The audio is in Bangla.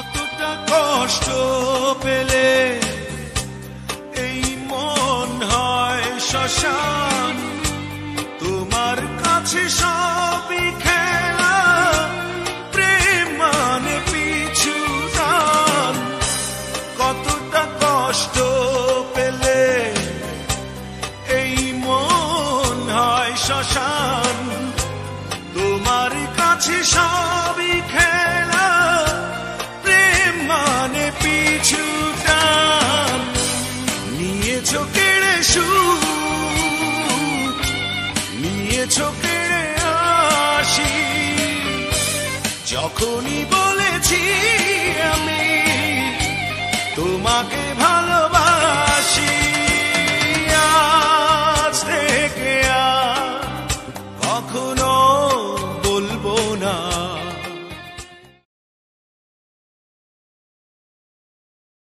কতটা কষ্ট পেলে এই মন হয় শ্মশান, তোমার কাছে সবই খেলা, প্রেম মানে পিছু টান। কতটা কষ্ট পেলে এই মন হয় শ্মশান, তোমার কাছে সবই খেলা, প্রেম মানে পিছু টান। নিয়েছো কেড়ে সুখ, নিয়েছো কেড়ে হাসি, যখনই বলেছি আমি তোমাকে ভালো